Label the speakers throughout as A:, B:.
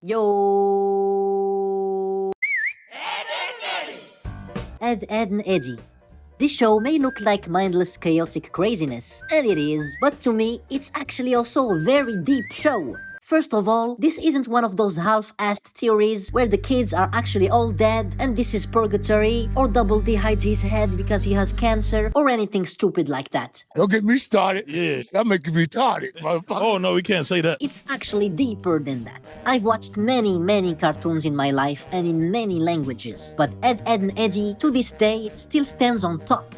A: Yo! Ed, Ed, and Eddy. This show may look like mindless, chaotic craziness, and it is, but to me, it's actually also a very deep show. First of all, this isn't one of those half-assed theories where the kids are actually all dead and this is purgatory, or Double D hides his head because he has cancer, or anything stupid like that.
B: Don't get me started. Yeah. That making me retarded, motherfucker.
C: Oh, no, we can't say that.
A: It's actually deeper than that. I've watched many cartoons in my life and in many languages, but Ed, Ed, and Eddy, to this day, still stands on top.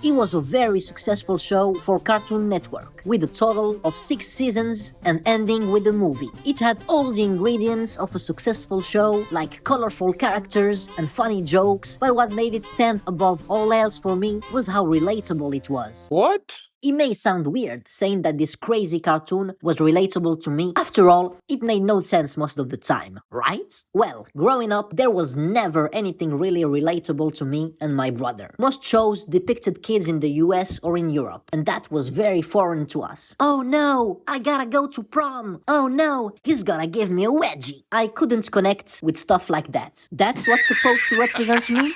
A: It was a very successful show for Cartoon Network, with a total of 6 seasons and ending with a movie. It had all the ingredients of a successful show, like colorful characters and funny jokes, but what made it stand above all else for me was how relatable it was.
C: What?
A: It may sound weird saying that this crazy cartoon was relatable to me. After all, it made no sense most of the time, right? Well, growing up, there was never anything really relatable to me and my brother. Most shows depicted kids in the US or in Europe, and that was very foreign to us. Oh no, I gotta go to prom. Oh no, he's gonna give me a wedgie. I couldn't connect with stuff like that. That's what's supposed to represent me?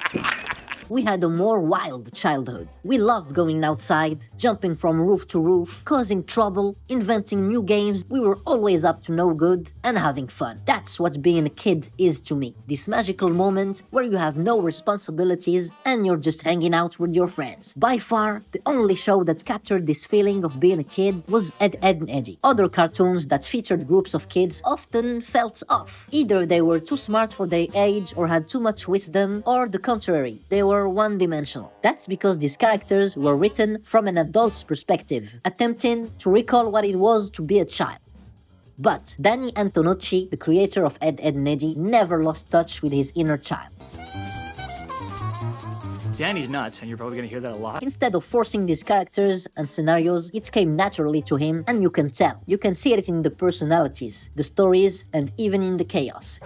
A: We had a more wild childhood. We loved going outside, jumping from roof to roof, causing trouble, inventing new games. We were always up to no good and having fun. That's what being a kid is to me. This magical moment where you have no responsibilities and you're just hanging out with your friends. By far, the only show that captured this feeling of being a kid was Ed, Ed, and Eddy. Other cartoons that featured groups of kids often felt off. Either they were too smart for their age or had too much wisdom, or the contrary, they were one-dimensional. That's because these characters were written from an adult's perspective, attempting to recall what it was to be a child. But Danny Antonucci, the creator of Ed, Ed, and Eddy, never lost touch with his inner child.
D: Danny's nuts, and you're probably gonna hear that a lot.
A: Instead of forcing these characters and scenarios, it came naturally to him, and you can tell. You can see it in the personalities, the stories, and even in the chaos.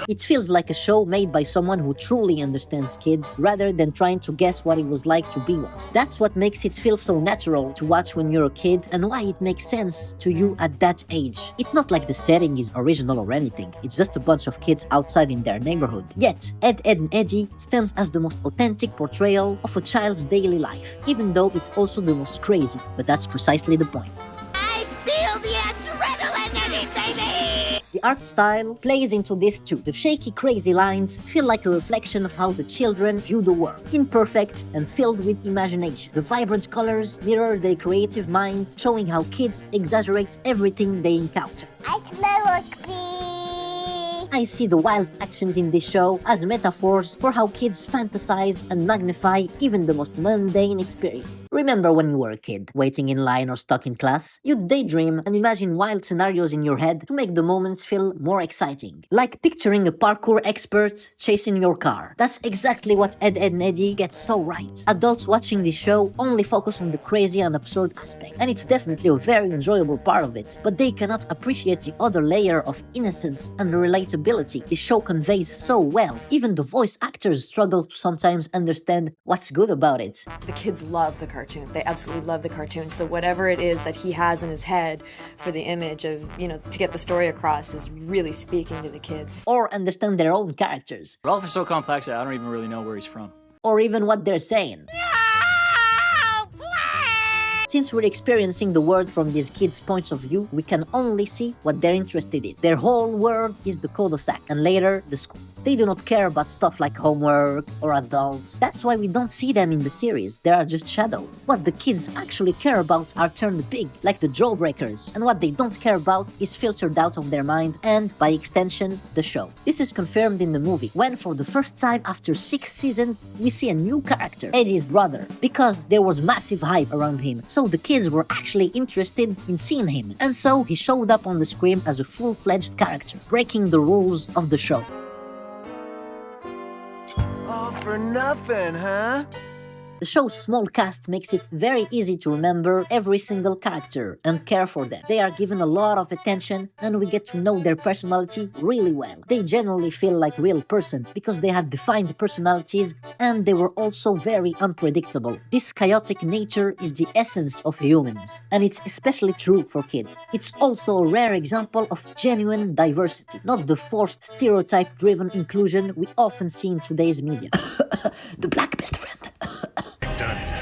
A: It feels like a show made by someone who truly understands kids, rather than trying to guess what it was like to be one. That's what makes it feel so natural to watch when you're a kid, and why it makes sense to you at that age. It's not like the setting is original or anything, it's just a bunch of kids outside in their neighborhood. Yet, Ed, Ed, and Eddy stands as the most authentic portrayal of a child's daily life, even though it's also the most crazy, but that's precisely the point.
E: I feel the adrenaline, Eddy, baby!
A: The art style plays into this too. The shaky, crazy lines feel like a reflection of how the children view the world. Imperfect and filled with imagination. The vibrant colors mirror their creative minds, showing how kids exaggerate everything they encounter.
E: I smell like pee.
A: I see the wild actions in this show as metaphors for how kids fantasize and magnify even the most mundane experience. Remember when you were a kid, waiting in line or stuck in class? You'd daydream and imagine wild scenarios in your head to make the moments feel more exciting. Like picturing a parkour expert chasing your car. That's exactly what Ed, Ed, and Eddy gets so right. Adults watching this show only focus on the crazy and absurd aspect, and it's definitely a very enjoyable part of it, but they cannot appreciate the other layer of innocence and relatability this show conveys so well. Even the voice actors struggle to sometimes understand what's good about it.
F: The kids love the cartoon. They absolutely love the cartoon. So whatever it is that he has in his head for the image of, to get the story across is really speaking to the kids.
A: Or understand their own characters.
D: Ralph is so complex that I don't even really know where he's from.
A: Or even what they're saying. Since we're experiencing the world from these kids' points of view, we can only see what they're interested in. Their whole world is the cul-de-sac, and later, the school. They do not care about stuff like homework or adults. That's why we don't see them in the series. They are just shadows. What the kids actually care about are turned big, like the jawbreakers, and what they don't care about is filtered out of their mind and, by extension, the show. This is confirmed in the movie, when for the first time after 6 seasons, we see a new character, Eddy's brother, because there was massive hype around him, so the kids were actually interested in seeing him, and so he showed up on the screen as a full-fledged character, breaking the rules of the show.
G: All for nothing, huh?
A: The show's small cast makes it very easy to remember every single character and care for them. They are given a lot of attention and we get to know their personality really well. They generally feel like real person because they have defined personalities and they were also very unpredictable. This chaotic nature is the essence of humans, and it's especially true for kids. It's also a rare example of genuine diversity, not the forced stereotype-driven inclusion we often see in today's media. The black best friend.
C: Done it.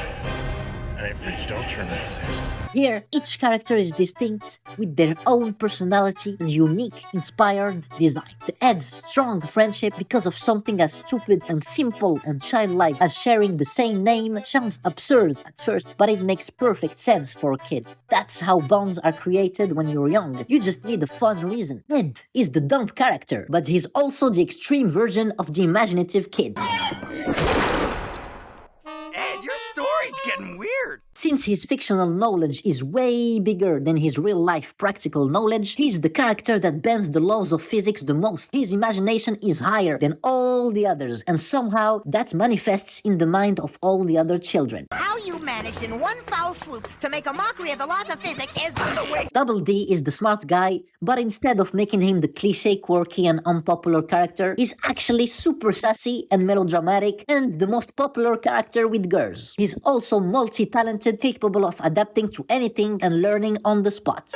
C: I've reached ultra racist.
A: Here, each character is distinct with their own personality and unique, inspired design. That adds strong friendship because of something as stupid and simple and childlike as sharing the same name sounds absurd at first, but it makes perfect sense for a kid. That's how bonds are created when you're young. You just need a fun reason. Ed is the dumb character, but he's also the extreme version of the imaginative kid.
G: Your story's getting weird.
A: Since his fictional knowledge is way bigger than his real-life practical knowledge, he's the character that bends the laws of physics the most. His imagination is higher than all the others, and somehow that manifests in the mind of all the other children.
E: How you managed in one foul swoop to make a mockery of the laws of physics is the way.
A: Double D is the smart guy, but instead of making him the cliché, quirky, and unpopular character, he's actually super sassy and melodramatic and the most popular character with girls. He's also multi-talented, capable of adapting to anything and learning on the spot.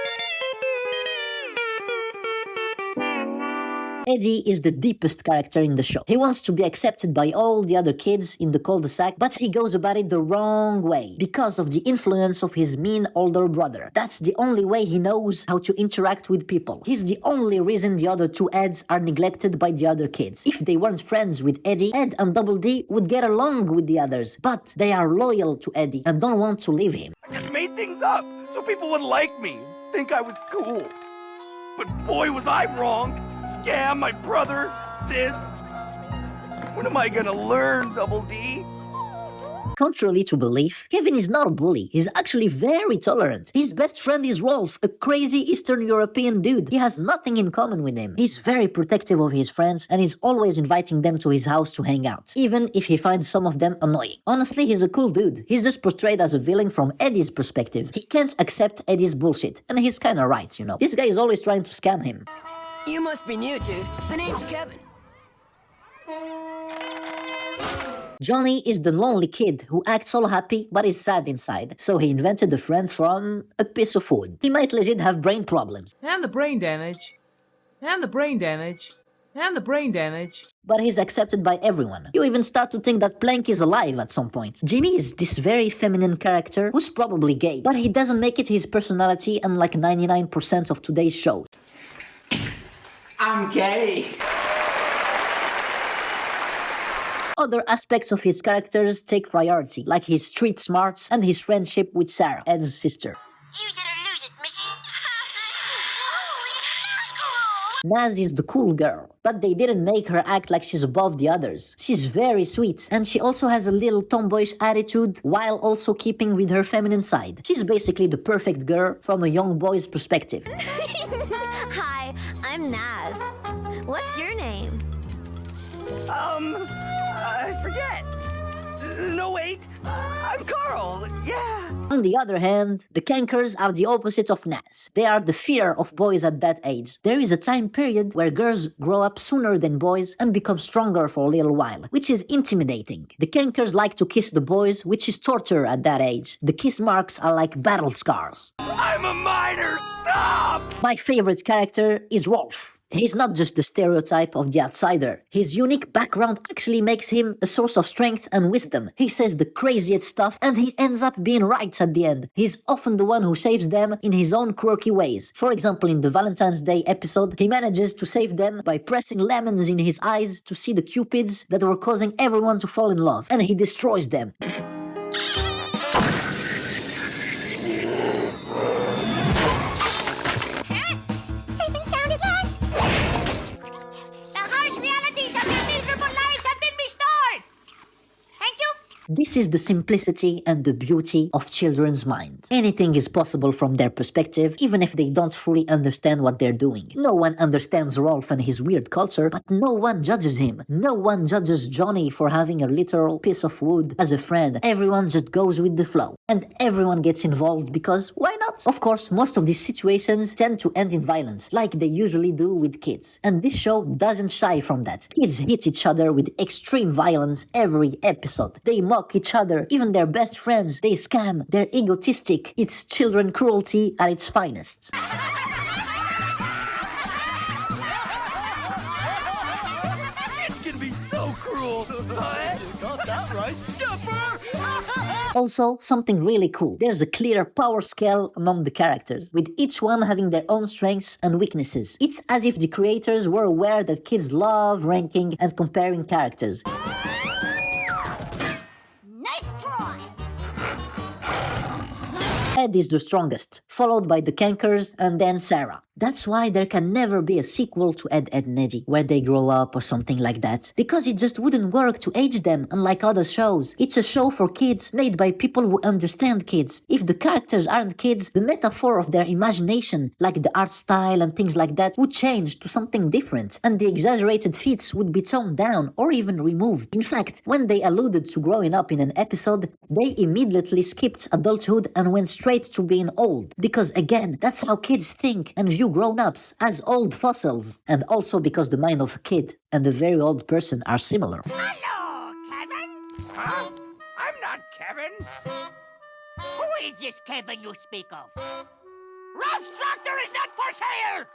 A: Eddy is the deepest character in the show. He wants to be accepted by all the other kids in the cul-de-sac, but he goes about it the wrong way because of the influence of his mean older brother. That's the only way he knows how to interact with people. He's the only reason the other two Eds are neglected by the other kids. If they weren't friends with Eddy, Ed and Double D would get along with the others, but they are loyal to Eddy and don't want to leave him.
G: I just made things up so people would like me, think I was cool. But boy, was I wrong. Scam my brother, this. When am I gonna learn, Double D?
A: Contrary to belief, Kevin is not a bully. He's actually very tolerant. His best friend is Rolf, a crazy Eastern European dude. He has nothing in common with him. He's very protective of his friends and is always inviting them to his house to hang out, even if he finds some of them annoying. Honestly, he's a cool dude. He's just portrayed as a villain from Eddy's perspective. He can't accept Eddy's bullshit, and he's kinda right, you know. This guy is always trying to scam him.
H: You must be new, dude. The name's Kevin.
A: Johnny is the lonely kid who acts all happy but is sad inside, so he invented a friend from a piece of wood. He might legit have brain problems.
I: And the brain damage. And the brain damage. And the brain damage.
A: But he's accepted by everyone. You even start to think that Plank is alive at some point. Jimmy is this very feminine character who's probably gay, but he doesn't make it his personality unlike 99% of today's show.
J: I'm gay.
A: Other aspects of his characters take priority, like his street smarts and his friendship with Sarah, Ed's sister.
E: Use it or lose it, missy.
A: Naz is the cool girl, but they didn't make her act like she's above the others. She's very sweet, and she also has a little tomboyish attitude while also keeping with her feminine side. She's basically the perfect girl from a young boy's perspective.
K: Hi, I'm Naz. What's your name?
G: I forget. No, wait. I'm Carl. Yeah.
A: On the other hand, the Cankers are the opposite of Naz. They are the fear of boys at that age. There is a time period where girls grow up sooner than boys and become stronger for a little while, which is intimidating. The Cankers like to kiss the boys, which is torture at that age. The kiss marks are like battle scars.
G: I'm a minor. Stop!
A: My favorite character is Rolf. He's not just the stereotype of the outsider. His unique background actually makes him a source of strength and wisdom. He says the craziest stuff and he ends up being right at the end. He's often the one who saves them in his own quirky ways. For example, in the Valentine's Day episode, he manages to save them by pressing lemons in his eyes to see the cupids that were causing everyone to fall in love, and he destroys them. This is the simplicity and the beauty of children's minds. Anything is possible from their perspective, even if they don't fully understand what they're doing. No one understands Rolf and his weird culture, but no one judges him. No one judges Johnny for having a literal piece of wood as a friend. Everyone just goes with the flow. And everyone gets involved because why not? Of course, most of these situations tend to end in violence, like they usually do with kids. And this show doesn't shy from that. Kids hit each other with extreme violence every episode. They mock each other, even their best friends. They scam. They're egotistic. It's children cruelty at its finest.
G: Kids can be so cruel. Got that right, Skipper.
A: Also, something really cool. There's a clear power scale among the characters, with each one having their own strengths and weaknesses. It's as if the creators were aware that kids love ranking and comparing characters.
K: Nice try!
A: Ed is the strongest, followed by the Cankers and then Sarah. That's why there can never be a sequel to Ed, Edd and Eddy, where they grow up or something like that. Because it just wouldn't work to age them, unlike other shows. It's a show for kids, made by people who understand kids. If the characters aren't kids, the metaphor of their imagination, like the art style and things like that, would change to something different, and the exaggerated feats would be toned down or even removed. In fact, when they alluded to growing up in an episode, they immediately skipped adulthood and went straight to being old. Because again, that's how kids think and view grown-ups, as old fossils. And also because the mind of a kid and a very old person are similar.
E: Hello, Kevin.
G: Huh? I'm not Kevin.
E: Who is this Kevin you speak of? Ralph's tractor is not for sale!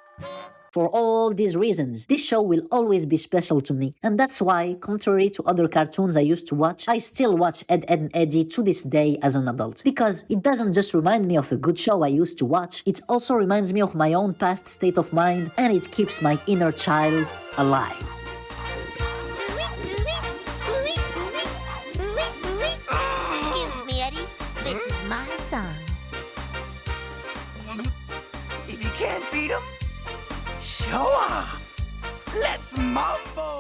A: For all these reasons, this show will always be special to me, and that's why, contrary to other cartoons I used to watch, I still watch Ed, Edd and Eddy to this day as an adult. Because it doesn't just remind me of a good show I used to watch, it also reminds me of my own past state of mind, and it keeps my inner child alive.
E: Excuse me, Eddie. This is my son.
G: If you can't beat him, show off. Let's mambo.